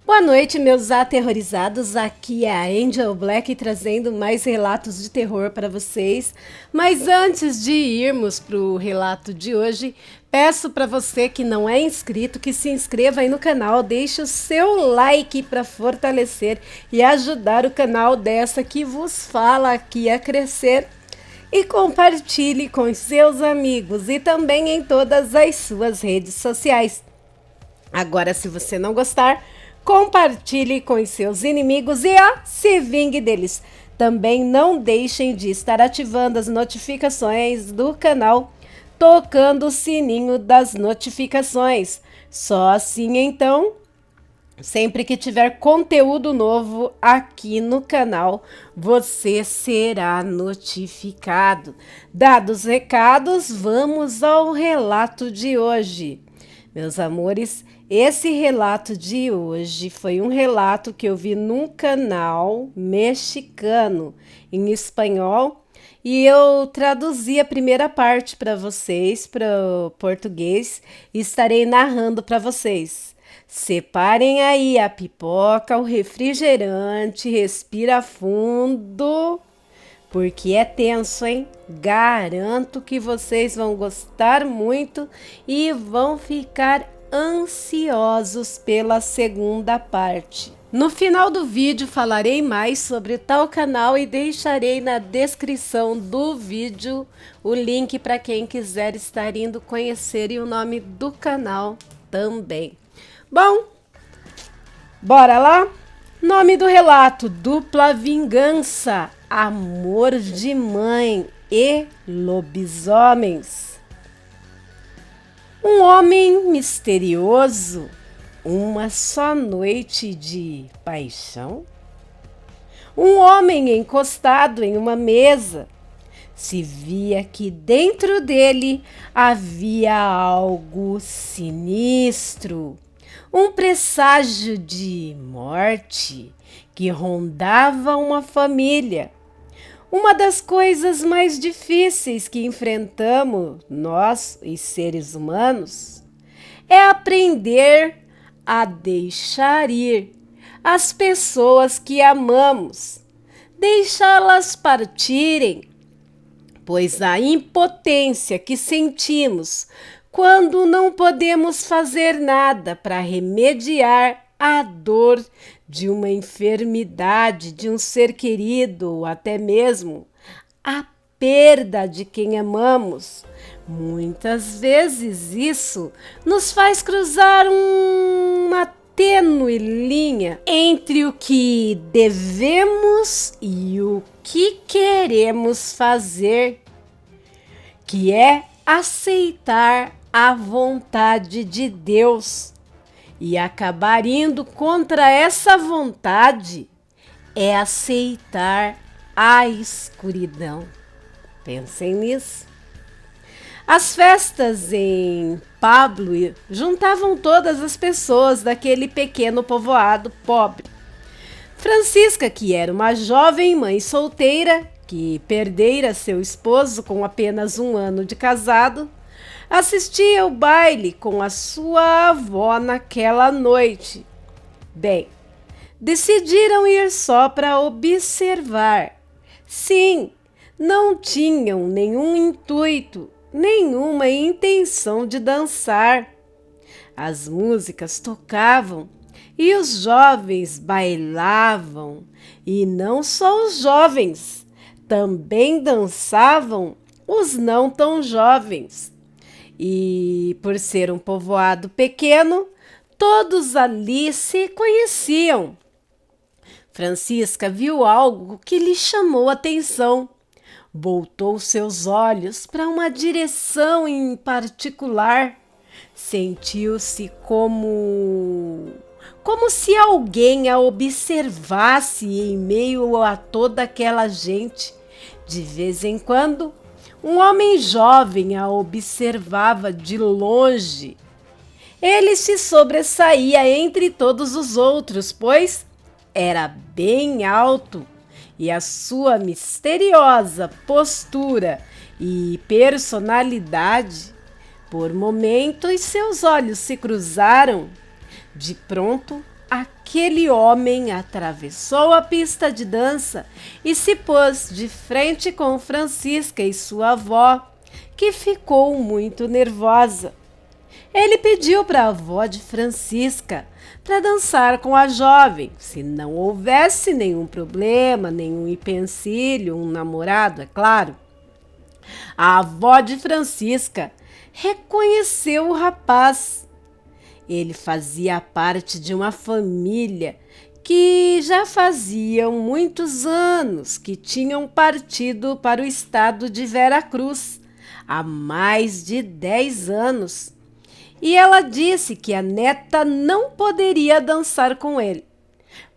Boa noite, meus aterrorizados. Aqui é a Angel Black trazendo mais relatos de terror para vocês. Mas antes de irmos para o relato de hoje, peço para você que não é inscrito que se inscreva aí no canal, deixe o seu like para fortalecer e ajudar o canal dessa que vos fala aqui a crescer. E compartilhe com seus amigos e também em todas as suas redes sociais. Agora, se você não gostar, compartilhe com os seus inimigos e se vingue deles. Também não deixem de estar ativando as notificações do canal, tocando o sininho das notificações. Só assim então, sempre que tiver conteúdo novo aqui no canal, você será notificado. Dados os recados, vamos ao relato de hoje. Meus amores, esse relato de hoje foi um relato que eu vi num canal mexicano em espanhol e eu traduzi a primeira parte para vocês, para o português, e estarei narrando para vocês. Separem aí a pipoca, o refrigerante, respira fundo, porque é tenso, hein? Garanto que vocês vão gostar muito e vão ficar ansiosos pela segunda parte. No final do vídeo falarei mais sobre tal canal e deixarei na descrição do vídeo o link para quem quiser estar indo conhecer e o nome do canal também. Bom, bora lá? Nome do relato: Dupla Vingança, Amor de Mãe e Lobisomens. Um homem misterioso, uma só noite de paixão. Um homem encostado em uma mesa. Se via que dentro dele havia algo sinistro, um presságio de morte que rondava uma família. Uma das coisas mais difíceis que enfrentamos, nós, os seres humanos, é aprender a deixar ir as pessoas que amamos, deixá-las partirem, pois a impotência que sentimos quando não podemos fazer nada para remediar a dor de uma enfermidade de um ser querido, ou até mesmo a perda de quem amamos. Muitas vezes isso nos faz cruzar uma tênue linha entre o que devemos e o que queremos fazer, que é aceitar a vontade de Deus. E acabar indo contra essa vontade é aceitar a escuridão. Pensem nisso. As festas em Pablo juntavam todas as pessoas daquele pequeno povoado pobre. Francisca, que era uma jovem mãe solteira, que perdera seu esposo com apenas 1 ano de casado, assistia ao baile com a sua avó naquela noite. Bem, decidiram ir só para observar. Sim, não tinham nenhum intuito, nenhuma intenção de dançar. As músicas tocavam e os jovens bailavam. E não só os jovens, também dançavam os não tão jovens. E por ser um povoado pequeno, todos ali se conheciam. Francisca viu algo que lhe chamou a atenção. Voltou seus olhos para uma direção em particular. Sentiu-se como se alguém a observasse em meio a toda aquela gente. De vez em quando, um homem jovem a observava de longe. Ele se sobressaía entre todos os outros, pois era bem alto e a sua misteriosa postura e personalidade, por momentos seus olhos se cruzaram. De pronto, aquele homem atravessou a pista de dança e se pôs de frente com Francisca e sua avó, que ficou muito nervosa. Ele pediu para a avó de Francisca para dançar com a jovem, se não houvesse nenhum problema, nenhum empecilho, um namorado, é claro. A avó de Francisca reconheceu o rapaz. Ele fazia parte de uma família que já faziam muitos anos que tinham partido para o estado de Veracruz, há mais de 10 anos. E ela disse que a neta não poderia dançar com ele,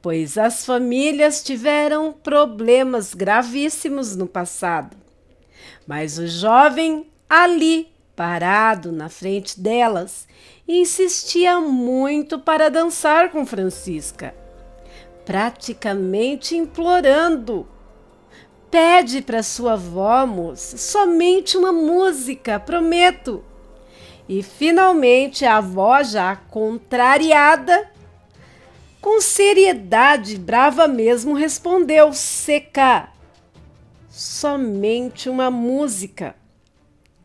pois as famílias tiveram problemas gravíssimos no passado. Mas o jovem, ali, parado na frente delas, insistia muito para dançar com Francisca, praticamente implorando. Pede para sua avó, moça, somente uma música, prometo. E finalmente a avó, já contrariada, com seriedade brava mesmo, respondeu seca: somente uma música.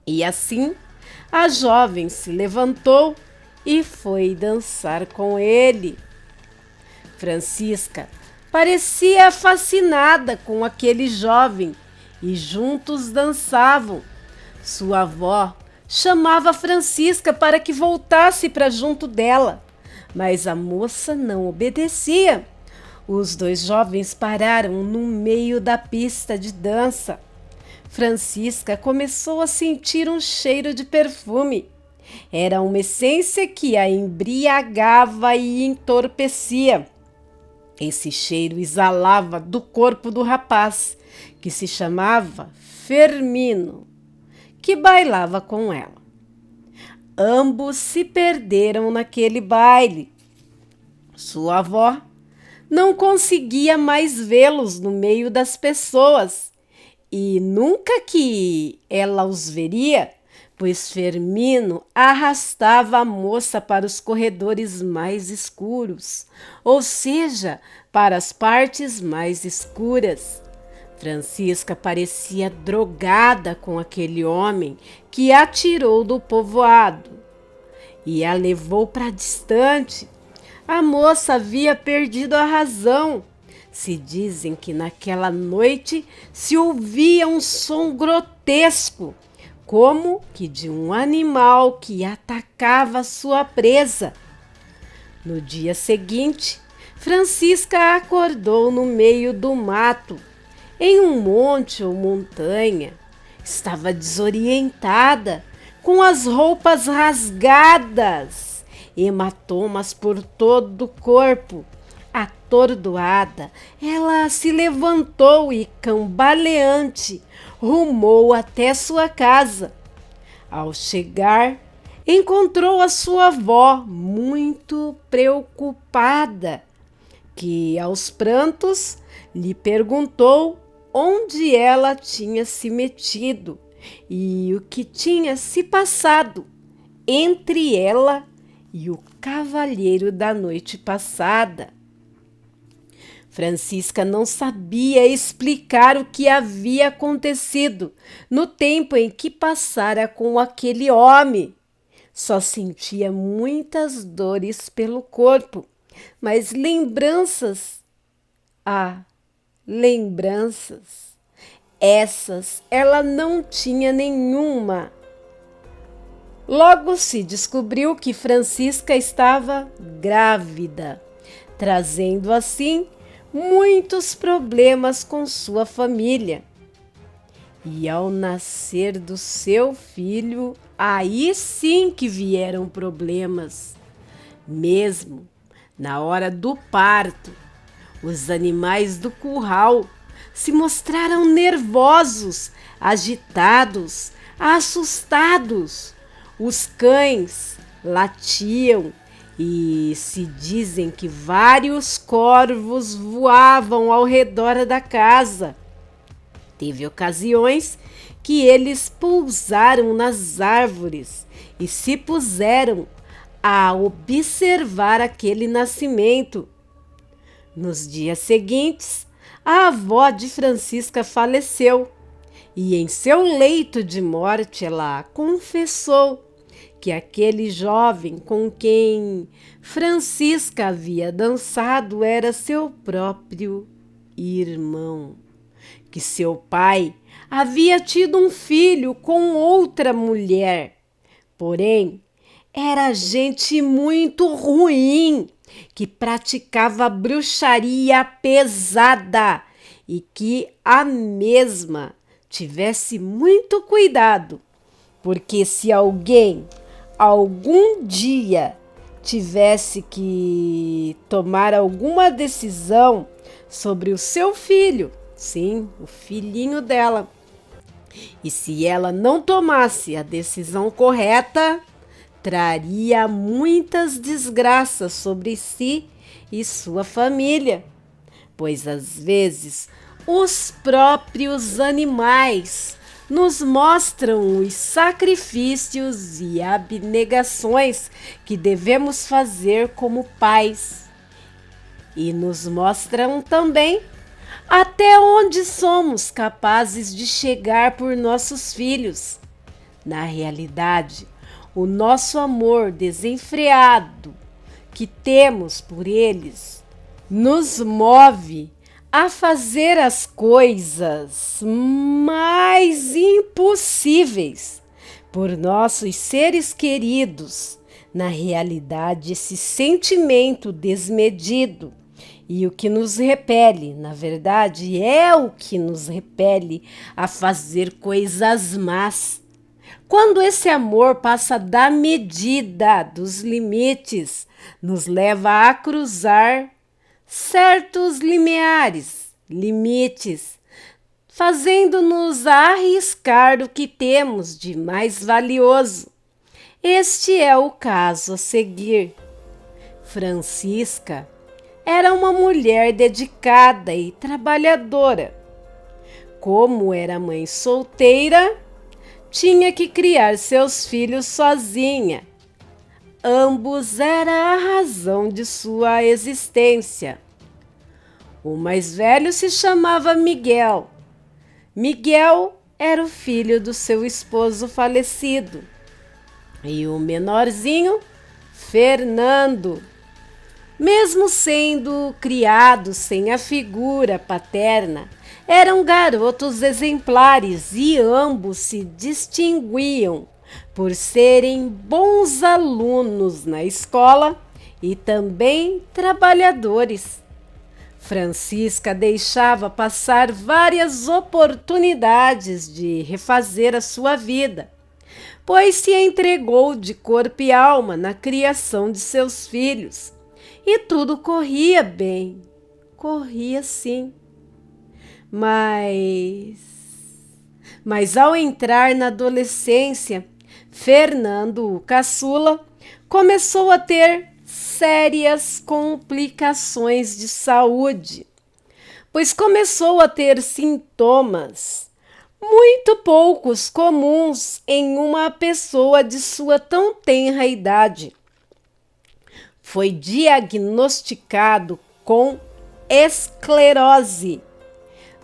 E assim a jovem se levantou e foi dançar com ele. Francisca parecia fascinada com aquele jovem e juntos dançavam. Sua avó chamava Francisca para que voltasse para junto dela, mas a moça não obedecia. Os dois jovens pararam no meio da pista de dança. Francisca começou a sentir um cheiro de perfume. Era uma essência que a embriagava e entorpecia. Esse cheiro exalava do corpo do rapaz, que se chamava Fermino, que bailava com ela. Ambos se perderam naquele baile. Sua avó não conseguia mais vê-los no meio das pessoas e nunca que ela os veria, pois Fermino arrastava a moça para os corredores mais escuros, ou seja, para as partes mais escuras. Francisca parecia drogada com aquele homem que a tirou do povoado e a levou para distante. A moça havia perdido a razão. Se dizem que naquela noite se ouvia um som grotesco, como que de um animal que atacava sua presa. No dia seguinte, Francisca acordou no meio do mato, em um monte ou montanha. Estava desorientada, com as roupas rasgadas, hematomas por todo o corpo. Atordoada, ela se levantou e, cambaleante, rumou até sua casa. Ao chegar, encontrou a sua avó muito preocupada, que, aos prantos, lhe perguntou onde ela tinha se metido e o que tinha se passado entre ela e o cavalheiro da noite passada. Francisca não sabia explicar o que havia acontecido no tempo em que passara com aquele homem. Só sentia muitas dores pelo corpo, mas lembranças, essas ela não tinha nenhuma. Logo se descobriu que Francisca estava grávida, trazendo assim muitos problemas com sua família. E ao nascer do seu filho, aí sim que vieram problemas. Mesmo na hora do parto, os animais do curral se mostraram nervosos, agitados, assustados. Os cães latiam e se dizem que vários corvos voavam ao redor da casa. Teve ocasiões que eles pousaram nas árvores e se puseram a observar aquele nascimento. Nos dias seguintes, a avó de Francisca faleceu e em seu leito de morte ela confessou que aquele jovem com quem Francisca havia dançado era seu próprio irmão, que seu pai havia tido um filho com outra mulher, porém era gente muito ruim, que praticava bruxaria pesada e que a mesma tivesse muito cuidado, porque se alguém algum dia tivesse que tomar alguma decisão sobre o seu filho, sim, o filhinho dela, e se ela não tomasse a decisão correta, traria muitas desgraças sobre si e sua família, pois às vezes os próprios animais nos mostram os sacrifícios e abnegações que devemos fazer como pais, e nos mostram também até onde somos capazes de chegar por nossos filhos. Na realidade, o nosso amor desenfreado que temos por eles nos move a fazer as coisas mais impossíveis por nossos seres queridos. Na realidade, esse sentimento desmedido e o que nos repele, na verdade, é o que nos repele a fazer coisas más. Quando esse amor passa da medida, dos limites, nos leva a cruzar certos limites, fazendo-nos arriscar o que temos de mais valioso. Este é o caso a seguir. Francisca era uma mulher dedicada e trabalhadora. Como era mãe solteira, tinha que criar seus filhos sozinha. Ambos eram a razão de sua existência. O mais velho se chamava Miguel. Miguel era o filho do seu esposo falecido. E o menorzinho, Fernando. Mesmo sendo criados sem a figura paterna, eram garotos exemplares e ambos se distinguiam por serem bons alunos na escola e também trabalhadores. Francisca deixava passar várias oportunidades de refazer a sua vida, pois se entregou de corpo e alma na criação de seus filhos. E tudo corria bem, corria sim. Mas ao entrar na adolescência, Fernando, o caçula, começou a ter sérias complicações de saúde, pois começou a ter sintomas muito poucos comuns em uma pessoa de sua tão tenra idade. Foi diagnosticado com esclerose,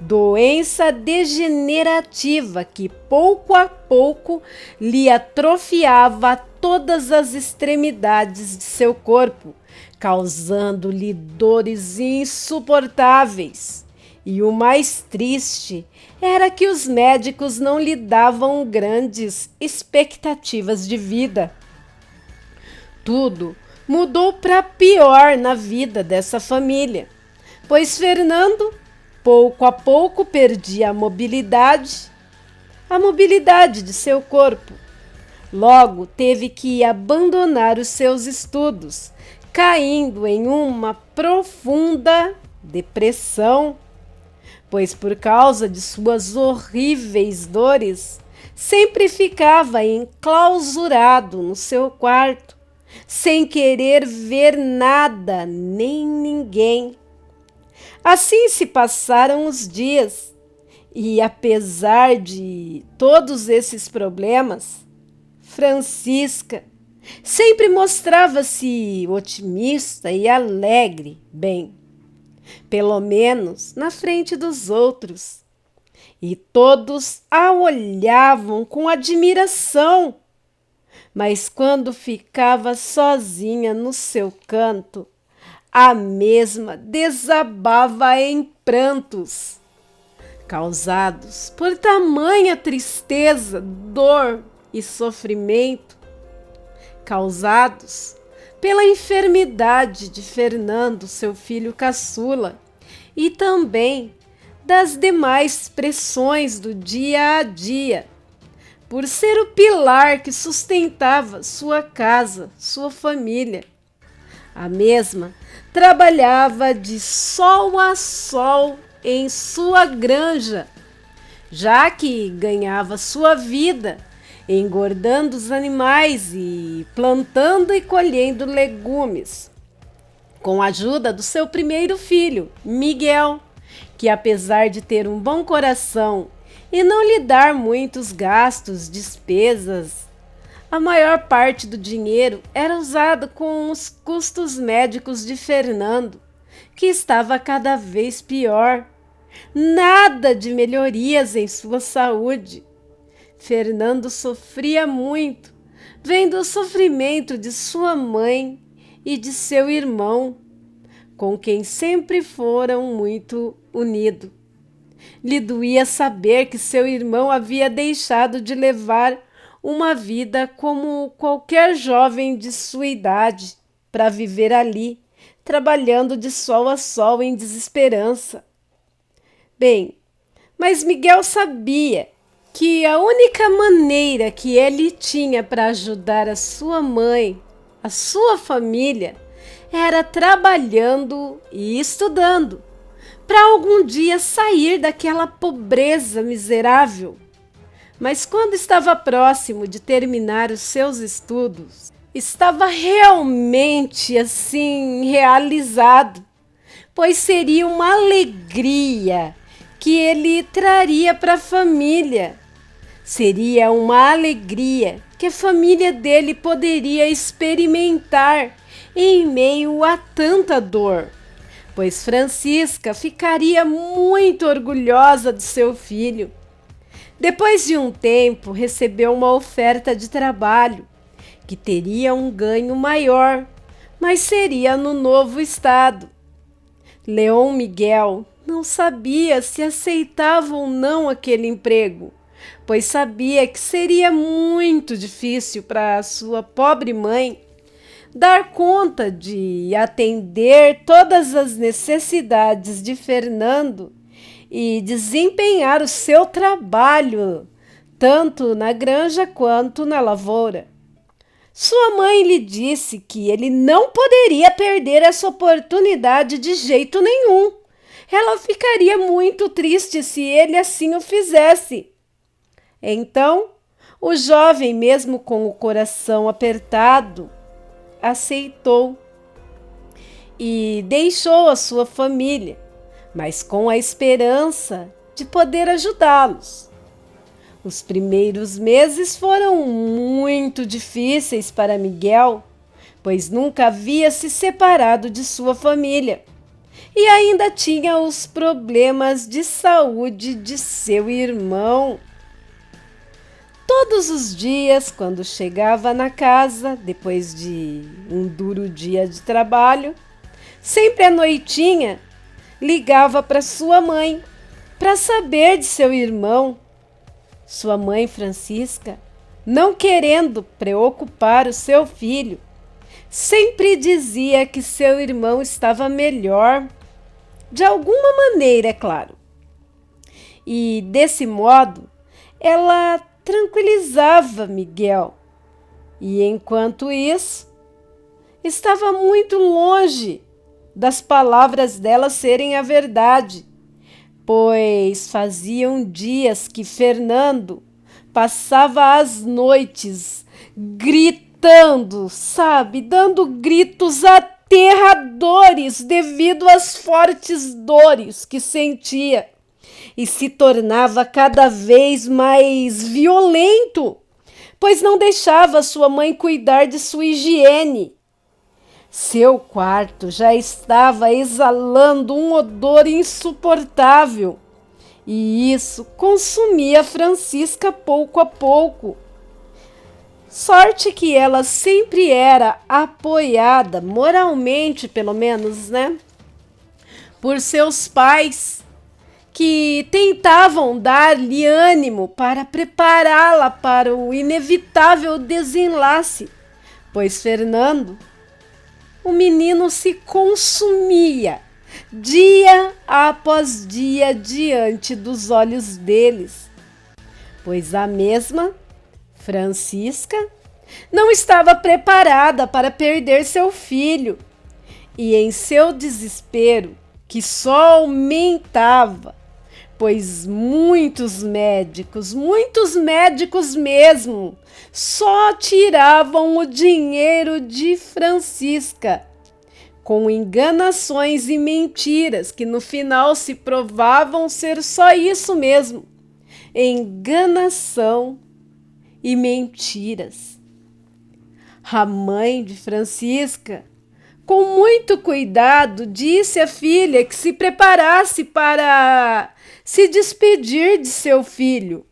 doença degenerativa que pouco a pouco lhe atrofiava todas as extremidades de seu corpo, causando-lhe dores insuportáveis. E o mais triste era que os médicos não lhe davam grandes expectativas de vida. Tudo mudou para pior na vida dessa família, pois Fernando pouco a pouco perdia a mobilidade de seu corpo. Logo teve que abandonar os seus estudos, caindo em uma profunda depressão, pois por causa de suas horríveis dores, sempre ficava enclausurado no seu quarto, sem querer ver nada nem ninguém. Assim se passaram os dias, e apesar de todos esses problemas, Francisca Sempre mostrava-se otimista e alegre, bem, pelo menos na frente dos outros. E todos a olhavam com admiração. Mas quando ficava sozinha no seu canto, a mesma desabava em prantos, causados por tamanha tristeza, dor e sofrimento, causados pela enfermidade de Fernando, seu filho caçula, e também das demais pressões do dia a dia, por ser o pilar que sustentava sua casa, sua família. A mesma trabalhava de sol a sol em sua granja, já que ganhava sua vida engordando os animais e plantando e colhendo legumes, com a ajuda do seu primeiro filho, Miguel, que apesar de ter um bom coração e não lhe dar muitos gastos, despesas, a maior parte do dinheiro era usado com os custos médicos de Fernando, que estava cada vez pior. Nada de melhorias em sua saúde. Fernando sofria muito, vendo o sofrimento de sua mãe e de seu irmão, com quem sempre foram muito unidos. Lhe doía saber que seu irmão havia deixado de levar uma vida como qualquer jovem de sua idade, para viver ali, trabalhando de sol a sol em desesperança. Bem, mas Miguel sabia que a única maneira que ele tinha para ajudar a sua mãe, a sua família, era trabalhando e estudando, para algum dia sair daquela pobreza miserável. Mas quando estava próximo de terminar os seus estudos, estava realmente assim realizado, pois seria uma alegria que ele traria para a família. Seria uma alegria que a família dele poderia experimentar em meio a tanta dor, pois Francisca ficaria muito orgulhosa do seu filho. Depois de um tempo, recebeu uma oferta de trabalho, que teria um ganho maior, mas seria no novo estado. Leon Miguel não sabia se aceitava ou não aquele emprego, pois sabia que seria muito difícil para sua pobre mãe dar conta de atender todas as necessidades de Fernando e desempenhar o seu trabalho, tanto na granja quanto na lavoura. Sua mãe lhe disse que ele não poderia perder essa oportunidade de jeito nenhum. Ela ficaria muito triste se ele assim o fizesse. Então, o jovem, mesmo com o coração apertado, aceitou e deixou a sua família, mas com a esperança de poder ajudá-los. Os primeiros meses foram muito difíceis para Miguel, pois nunca havia se separado de sua família e ainda tinha os problemas de saúde de seu irmão. Todos os dias, quando chegava na casa, depois de um duro dia de trabalho, sempre à noitinha, ligava para sua mãe para saber de seu irmão. Sua mãe, Francisca, não querendo preocupar o seu filho, sempre dizia que seu irmão estava melhor, de alguma maneira, é claro. E, desse modo, ela tranquilizava Miguel. E, enquanto isso, estava muito longe das palavras dela serem a verdade, pois faziam dias que Fernando passava as noites gritando, sabe, dando gritos aterradores devido às fortes dores que sentia, e se tornava cada vez mais violento, pois não deixava sua mãe cuidar de sua higiene. Seu quarto já estava exalando um odor insuportável, e isso consumia Francisca pouco a pouco. Sorte que ela sempre era apoiada, moralmente pelo menos, né? Por seus pais, que tentavam dar-lhe ânimo para prepará-la para o inevitável desenlace, pois Fernando, o menino, se consumia dia após dia diante dos olhos deles, pois a mesma Francisca não estava preparada para perder seu filho, e em seu desespero, que só aumentava, pois muitos médicos mesmo, só tiravam o dinheiro de Francisca, com enganações e mentiras que no final se provavam ser só isso mesmo, enganação e mentiras. A mãe de Francisca, com muito cuidado, disse à filha que se preparasse para se despedir de seu filho.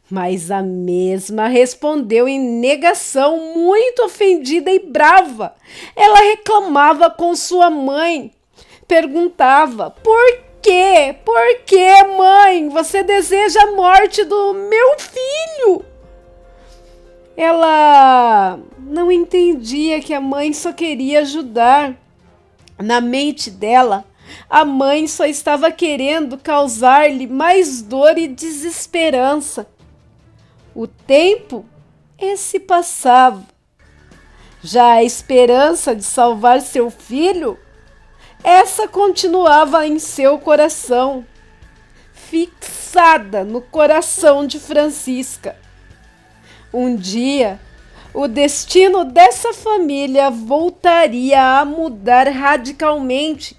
Mas a mesma respondeu em negação, muito ofendida e brava. Ela reclamava com sua mãe, perguntava: Por quê? Por que, mãe? Você deseja a morte do meu filho? Ela não entendia que a mãe só queria ajudar. Na mente dela, a mãe só estava querendo causar-lhe mais dor e desesperança. O tempo se passava. Já a esperança de salvar seu filho, essa continuava em seu coração, fixada no coração de Francisca. Um dia, o destino dessa família voltaria a mudar radicalmente,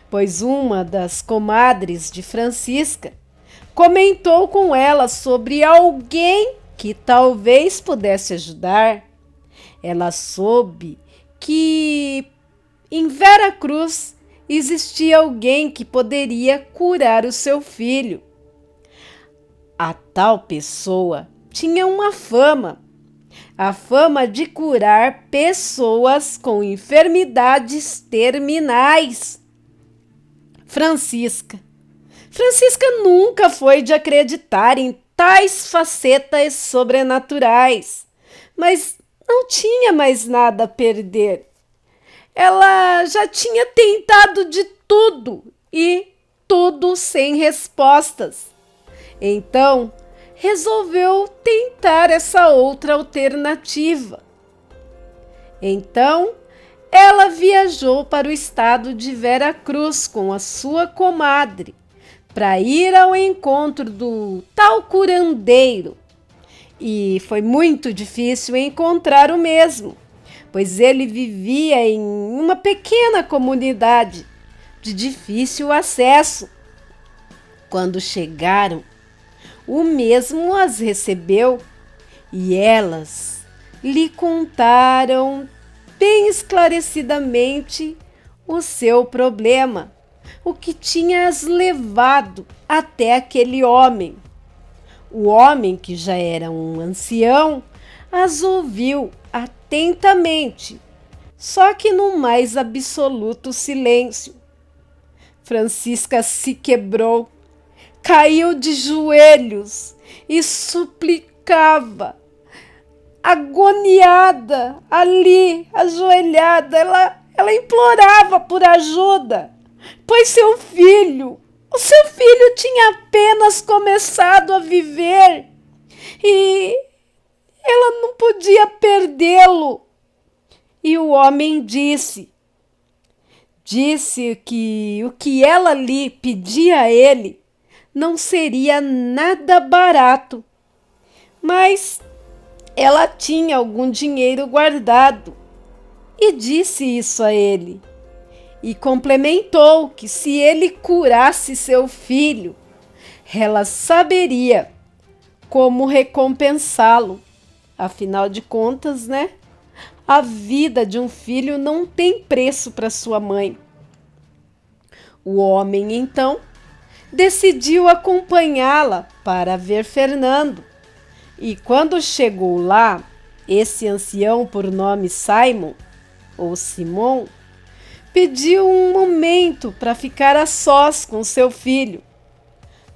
pois uma das comadres de Francisca comentou com ela sobre alguém que talvez pudesse ajudar. Ela soube que em Vera Cruz existia alguém que poderia curar o seu filho. A tal pessoa tinha uma fama, a fama de curar pessoas com enfermidades terminais. Francisca nunca foi de acreditar em tais facetas sobrenaturais, mas não tinha mais nada a perder. Ela já tinha tentado de tudo e tudo sem respostas. Então, resolveu tentar essa outra alternativa. Então, ela viajou para o estado de Vera Cruz com a sua comadre para ir ao encontro do tal curandeiro. E foi muito difícil encontrar o mesmo, pois ele vivia em uma pequena comunidade de difícil acesso. Quando chegaram, o mesmo as recebeu e elas lhe contaram bem esclarecidamente o seu problema, o que tinha as levado até aquele homem. O homem, que já era um ancião, as ouviu atentamente, só que no mais absoluto silêncio. Francisca se quebrou, caiu de joelhos e suplicava, agoniada, ali, ajoelhada. Ela implorava por ajuda, pois o seu filho tinha apenas começado a viver e ela não podia perdê-lo. E o homem disse que o que ela lhe pedia a ele não seria nada barato, mas ela tinha algum dinheiro guardado e disse isso a ele. E complementou que se ele curasse seu filho, ela saberia como recompensá-lo. Afinal de contas, né? A vida de um filho não tem preço para sua mãe. O homem, então, decidiu acompanhá-la para ver Fernando. E quando chegou lá, esse ancião por nome Simon, ou Simon, pediu um momento para ficar a sós com seu filho.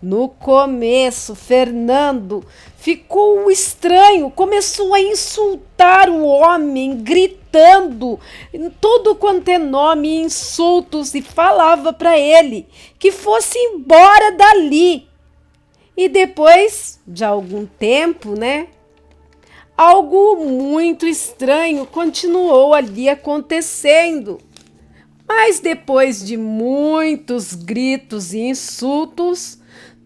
No começo, Fernando ficou estranho, começou a insultar o homem, gritando em todo quanto é nome e insultos, e falava para ele que fosse embora dali. E depois de algum tempo, né? Algo muito estranho continuou ali acontecendo. Mas depois de muitos gritos e insultos,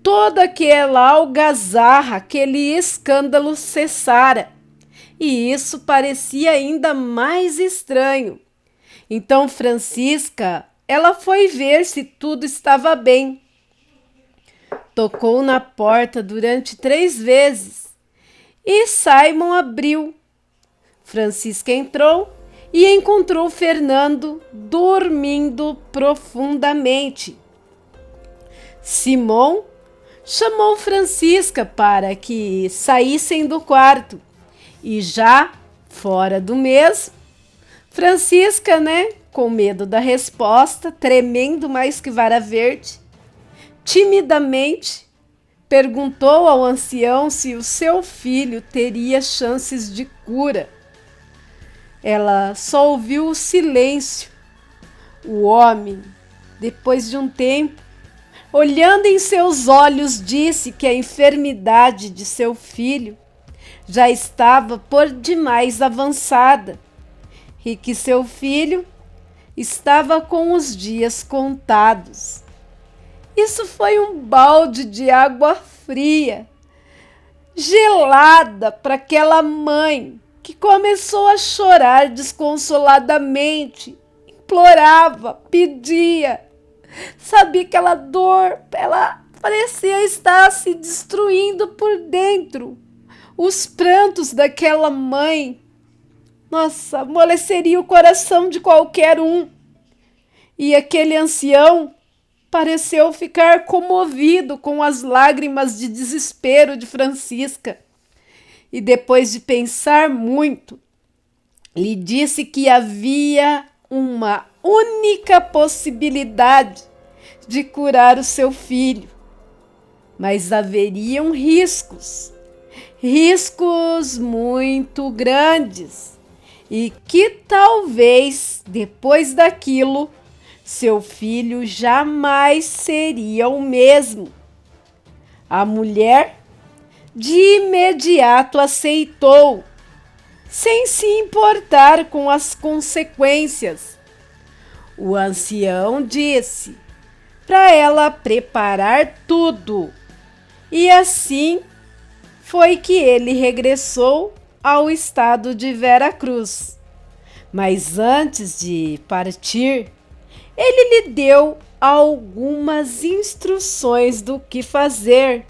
toda aquela algazarra, aquele escândalo cessara. E isso parecia ainda mais estranho. Então Francisca, ela foi ver se tudo estava bem. Tocou na porta durante 3 vezes e Simon abriu. Francisca entrou e encontrou Fernando dormindo profundamente. Simon chamou Francisca para que saíssem do quarto e já fora do mesmo, Francisca, né, com medo da resposta, tremendo mais que vara verde, timidamente perguntou ao ancião se o seu filho teria chances de cura. Ela só ouviu o silêncio. O homem, depois de um tempo, olhando em seus olhos, disse que a enfermidade de seu filho já estava por demais avançada e que seu filho estava com os dias contados. Isso foi um balde de água fria, gelada para aquela mãe que começou a chorar desconsoladamente, implorava, pedia. Sabia aquela dor, ela parecia estar se destruindo por dentro. Os prantos daquela mãe, nossa, amoleceria o coração de qualquer um. E aquele ancião pareceu ficar comovido com as lágrimas de desespero de Francisca. E depois de pensar muito, lhe disse que havia uma única possibilidade de curar o seu filho. Mas haveriam riscos muito grandes, e que talvez depois daquilo seu filho jamais seria o mesmo. A mulher de imediato aceitou, sem se importar com as consequências. O ancião disse para ela preparar tudo, e assim foi que ele regressou ao estado de Veracruz. Mas antes de partir, ele lhe deu algumas instruções do que fazer.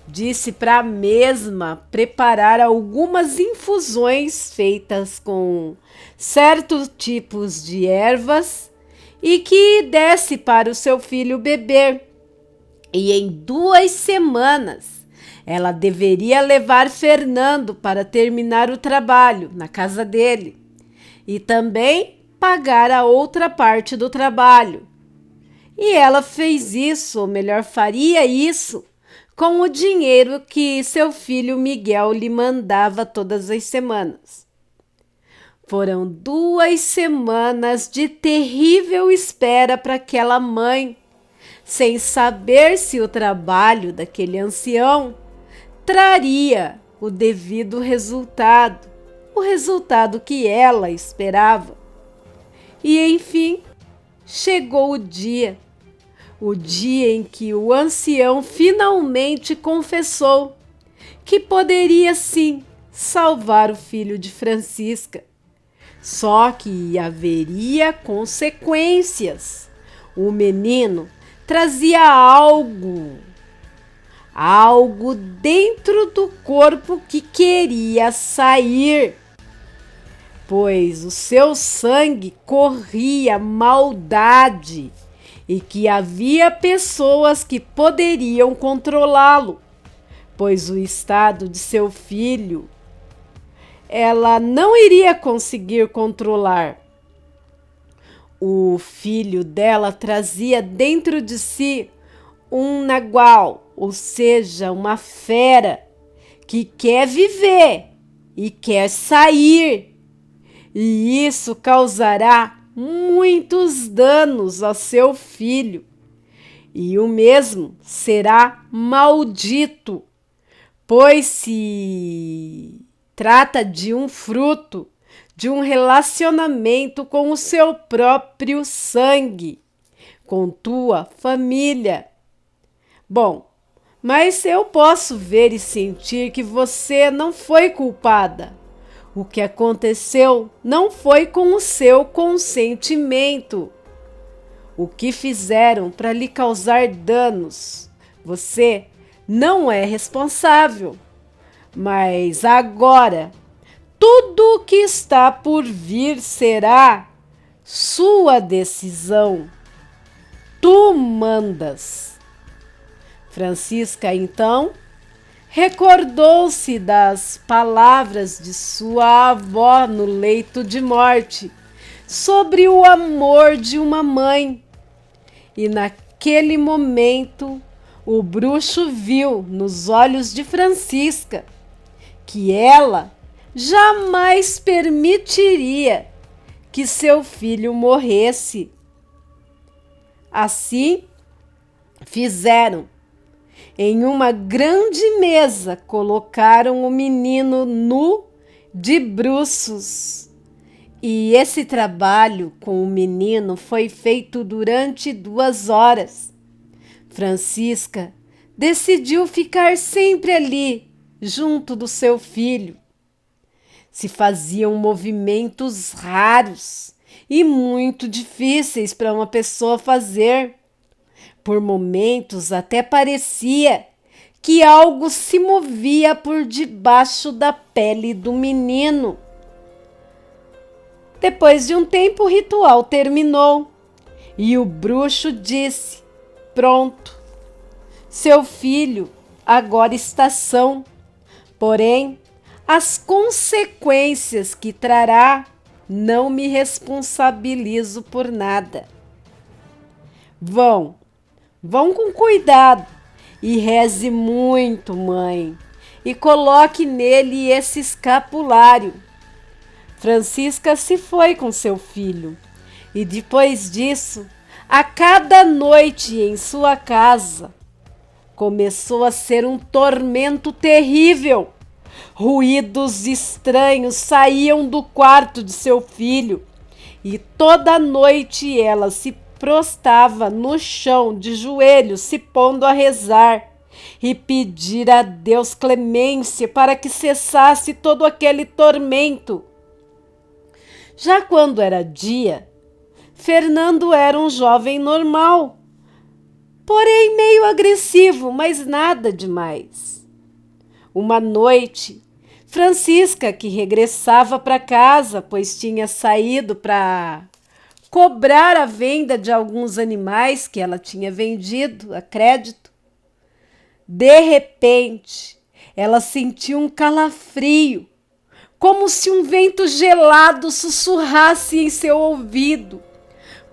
Disse para a mesma preparar algumas infusões feitas com certos tipos de ervas e que desse para o seu filho beber. E em 2 semanas ela deveria levar Fernando para terminar o trabalho na casa dele e também pagar a outra parte do trabalho. E ela fez isso, ou melhor, faria isso, com o dinheiro que seu filho Miguel lhe mandava todas as semanas. Foram 2 semanas de terrível espera para aquela mãe, sem saber se o trabalho daquele ancião traria o devido resultado, o resultado que ela esperava. E enfim, chegou o dia em que o ancião finalmente confessou que poderia sim salvar o filho de Francisca. Só que haveria consequências. O menino trazia algo dentro do corpo que queria sair, pois o seu sangue corria maldade e que havia pessoas que poderiam controlá-lo, pois o estado de seu filho ela não iria conseguir controlar. O filho dela trazia dentro de si um nagual, ou seja, uma fera que quer viver e quer sair. E isso causará muitos danos ao seu filho. E o mesmo será maldito, pois se trata de um fruto de um relacionamento com o seu próprio sangue, com tua família. Bom, mas eu posso ver e sentir que você não foi culpada. O que aconteceu não foi com o seu consentimento. O que fizeram para lhe causar danos, você não é responsável. Mas agora, tudo o que está por vir será sua decisão. Tu mandas. Francisca, então, recordou-se das palavras de sua avó no leito de morte sobre o amor de uma mãe. E naquele momento, o bruxo viu nos olhos de Francisca que ela jamais permitiria que seu filho morresse. Assim, fizeram. Em uma grande mesa, colocaram o menino nu de bruços. E esse trabalho com o menino foi feito durante 2 horas. Francisca decidiu ficar sempre ali, junto do seu filho. Se faziam movimentos raros e muito difíceis para uma pessoa fazer. Por momentos até parecia que algo se movia por debaixo da pele do menino. Depois de um tempo, o ritual terminou e o bruxo disse: pronto, seu filho agora está são. Porém, as consequências que trará, não me responsabilizo por nada. Vão com cuidado e reze muito, mãe, e coloque nele esse escapulário. Francisca se foi com seu filho e depois disso, a cada noite em sua casa, começou a ser um tormento terrível. Ruídos estranhos saíam do quarto de seu filho e toda noite ela se prostrava no chão de joelhos, se pondo a rezar e pedir a Deus clemência para que cessasse todo aquele tormento. Já quando era dia, Fernando era um jovem normal, porém meio agressivo, mas nada demais. Uma noite, Francisca, que regressava para casa, pois tinha saído para cobrar a venda de alguns animais que ela tinha vendido a crédito, de repente, ela sentiu um calafrio, como se um vento gelado sussurrasse em seu ouvido,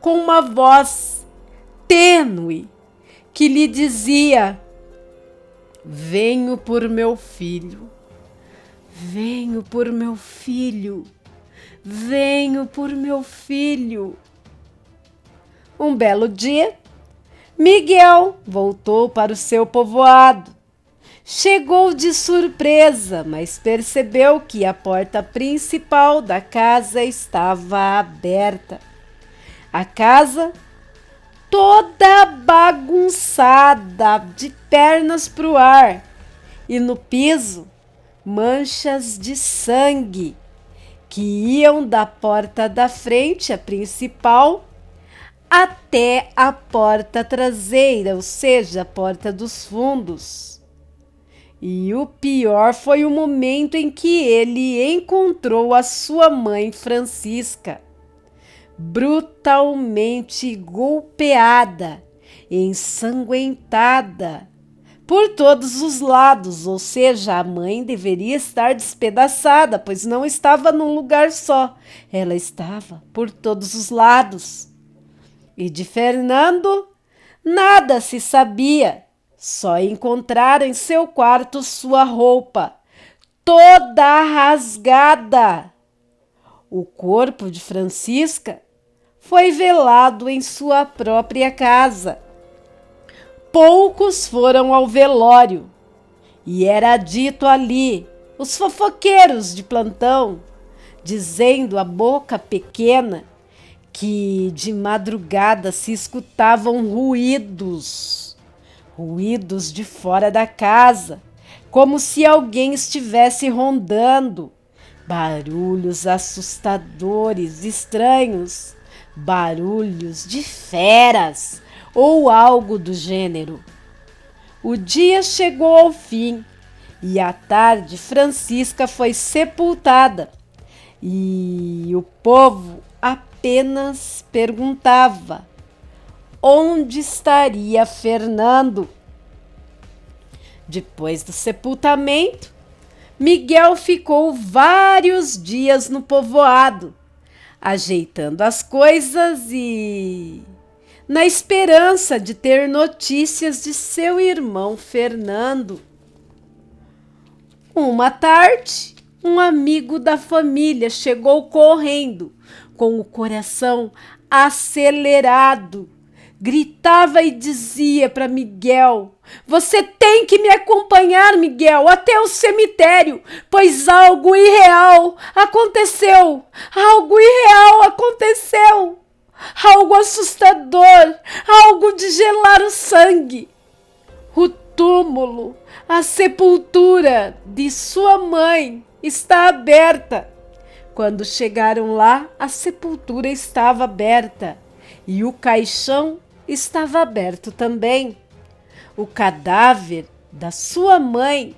com uma voz tênue que lhe dizia: venho por meu filho, venho por meu filho, venho por meu filho. Um belo dia, Miguel voltou para o seu povoado. Chegou de surpresa, mas percebeu que a porta principal da casa estava aberta. A casa toda bagunçada, de pernas para o ar, e no piso manchas de sangue que iam da porta da frente, a principal, até a porta traseira, ou seja, a porta dos fundos. E o pior foi o momento em que ele encontrou a sua mãe Francisca, brutalmente golpeada, ensanguentada por todos os lados, ou seja, a mãe deveria estar despedaçada, pois não estava num lugar só, ela estava por todos os lados. E de Fernando, nada se sabia, só encontraram em seu quarto sua roupa, toda rasgada. O corpo de Francisca foi velado em sua própria casa. Poucos foram ao velório, e era dito ali, os fofoqueiros de plantão, dizendo a boca pequena, que de madrugada se escutavam ruídos de fora da casa, como se alguém estivesse rondando, barulhos assustadores, estranhos, barulhos de feras ou algo do gênero. O dia chegou ao fim e à tarde Francisca foi sepultada e o povo apenas perguntava onde estaria Fernando. Depois do sepultamento, Miguel ficou vários dias no povoado, ajeitando as coisas e na esperança de ter notícias de seu irmão Fernando. Uma tarde, um amigo da família chegou correndo, com o coração acelerado. Gritava e dizia para Miguel: "Você tem que me acompanhar, Miguel, até o cemitério, pois algo irreal aconteceu! Algo irreal aconteceu! Algo assustador, algo de gelar o sangue. O túmulo, a sepultura de sua mãe está aberta." Quando chegaram lá, a sepultura estava aberta e o caixão estava aberto também. O cadáver da sua mãe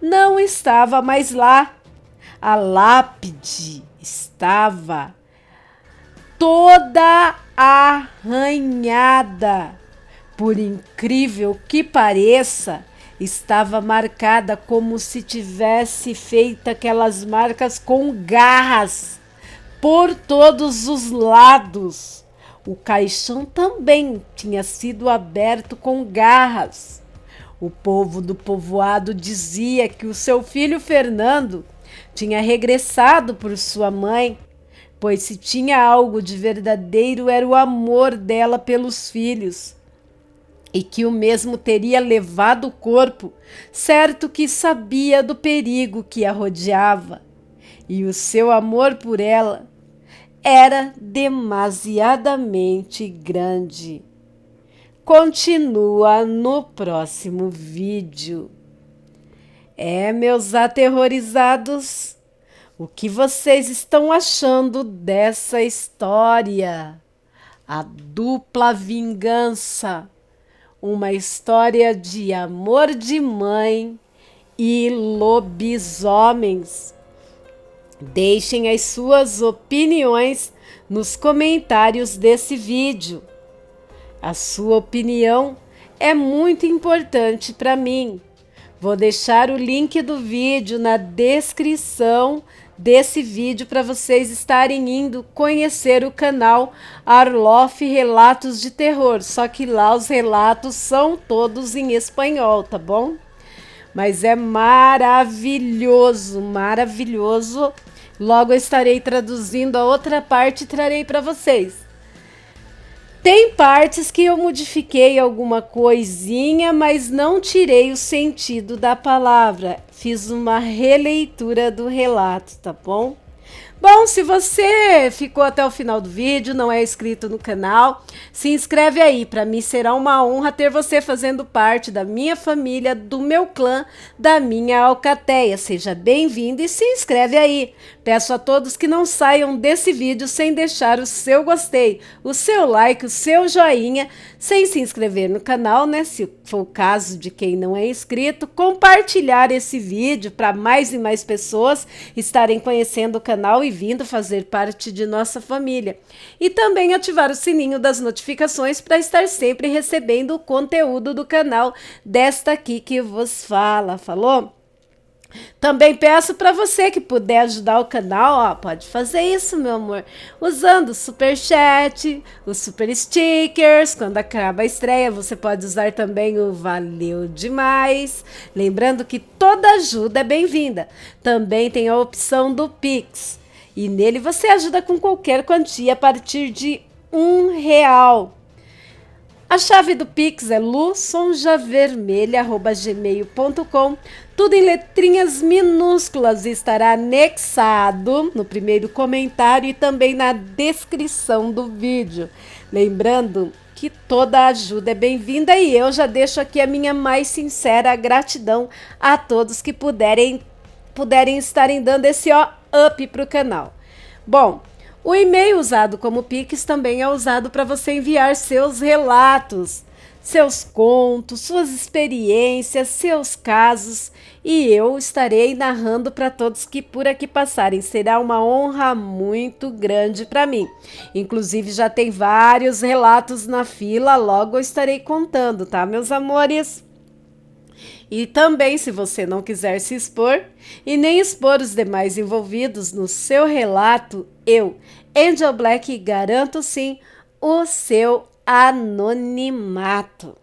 não estava mais lá. A lápide estava toda arranhada. Por incrível que pareça, estava marcada como se tivesse feito aquelas marcas com garras por todos os lados. O caixão também tinha sido aberto com garras. O povo do povoado dizia que o seu filho Fernando tinha regressado por sua mãe, pois se tinha algo de verdadeiro era o amor dela pelos filhos, e que o mesmo teria levado o corpo, certo que sabia do perigo que a rodeava, e o seu amor por ela era demasiadamente grande. Continua no próximo vídeo. Meus aterrorizados, o que vocês estão achando dessa história? A dupla vingança. Uma história de amor de mãe e lobisomens. Deixem as suas opiniões nos comentários desse vídeo. A sua opinião é muito importante para mim. Vou deixar o link do vídeo na descrição desse vídeo para vocês estarem indo conhecer o canal Arloff Relatos de Terror. Só que lá os relatos são todos em espanhol, tá bom? Mas é maravilhoso, maravilhoso. Logo eu estarei traduzindo a outra parte e trarei para vocês. Tem partes que eu modifiquei alguma coisinha, mas não tirei o sentido da palavra. Fiz uma releitura do relato, tá bom? Bom, se você ficou até o final do vídeo, não é inscrito no canal, se inscreve aí. Para mim será uma honra ter você fazendo parte da minha família, do meu clã, da minha alcateia. Seja bem-vindo e se inscreve aí. Peço a todos que não saiam desse vídeo sem deixar o seu gostei, o seu like, o seu joinha, sem se inscrever no canal, né? Se for o caso de quem não é inscrito, compartilhar esse vídeo para mais e mais pessoas estarem conhecendo o canal e vindo fazer parte de nossa família. E também ativar o sininho das notificações para estar sempre recebendo o conteúdo do canal desta aqui que vos fala. Falou? Também peço para você que puder ajudar o canal, ó, pode fazer isso, meu amor, usando o super chat, os super stickers. Quando acaba a estreia, você pode usar também o valeu demais. Lembrando que toda ajuda é bem-vinda. Também tem a opção do Pix. E nele você ajuda com qualquer quantia a partir de R$ 1. A chave do Pix é lusonjavermelha@gmail.com. Tudo em letrinhas minúsculas e estará anexado no primeiro comentário e também na descrição do vídeo. Lembrando que toda ajuda é bem-vinda e eu já deixo aqui a minha mais sincera gratidão a todos que puderem estarem dando esse up para o canal. Bom, o e-mail usado como Pix também é usado para você enviar seus relatos, seus contos, suas experiências, seus casos, e eu estarei narrando para todos que por aqui passarem. Será uma honra muito grande para mim. Inclusive já tem vários relatos na fila, logo eu estarei contando, tá, meus amores? E também, se você não quiser se expor e nem expor os demais envolvidos no seu relato, eu, Angel Black, garanto sim o seu anonimato.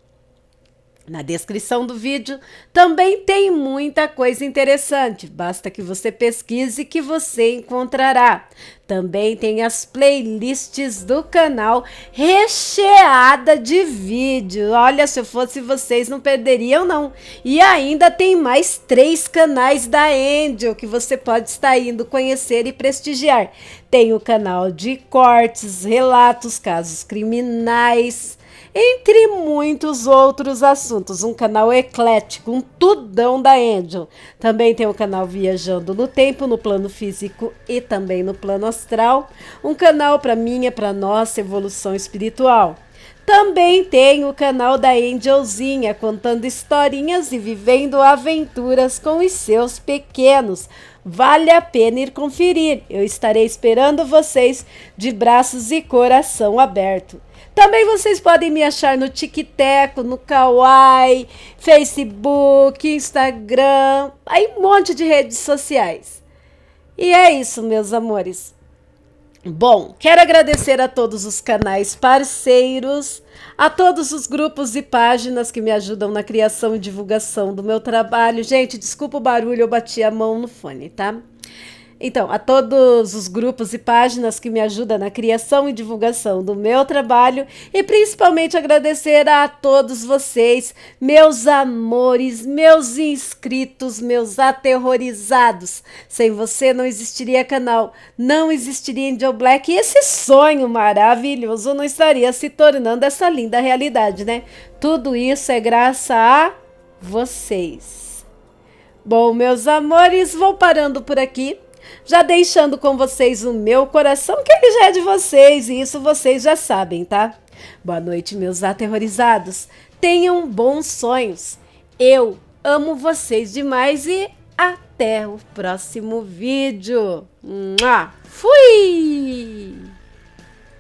Na descrição do vídeo também tem muita coisa interessante, basta que você pesquise que você encontrará. Também tem as playlists do canal recheada de vídeo. Olha, se eu fosse vocês não perderiam não. E ainda tem mais 3 canais da Angel que você pode estar indo conhecer e prestigiar. Tem o canal de cortes, relatos, casos criminais, entre muitos outros assuntos. Um canal eclético, um tudão da Angel. Também tem o canal Viajando no Tempo, no plano físico e também no plano astral. Um canal para minha, para nossa evolução espiritual. Também tem o canal da Angelzinha, contando historinhas e vivendo aventuras com os seus pequenos. Vale a pena ir conferir. Eu estarei esperando vocês de braços e coração aberto. Também vocês podem me achar no TikTok, no Kawaii, Facebook, Instagram, aí um monte de redes sociais. E é isso, meus amores. Bom, quero agradecer a todos os canais parceiros, a todos os grupos e páginas que me ajudam na criação e divulgação do meu trabalho. Gente, desculpa o barulho, eu bati a mão no fone, tá? Então, a todos os grupos e páginas que me ajudam na criação e divulgação do meu trabalho e principalmente agradecer a todos vocês, meus amores, meus inscritos, meus aterrorizados. Sem você não existiria canal, não existiria Angel Black e esse sonho maravilhoso não estaria se tornando essa linda realidade, né? Tudo isso é graças a vocês. Bom, meus amores, vou parando por aqui. Já deixando com vocês o meu coração, que ele já é de vocês, e isso vocês já sabem, tá? Boa noite, meus aterrorizados. Tenham bons sonhos. Eu amo vocês demais e até o próximo vídeo. Fui!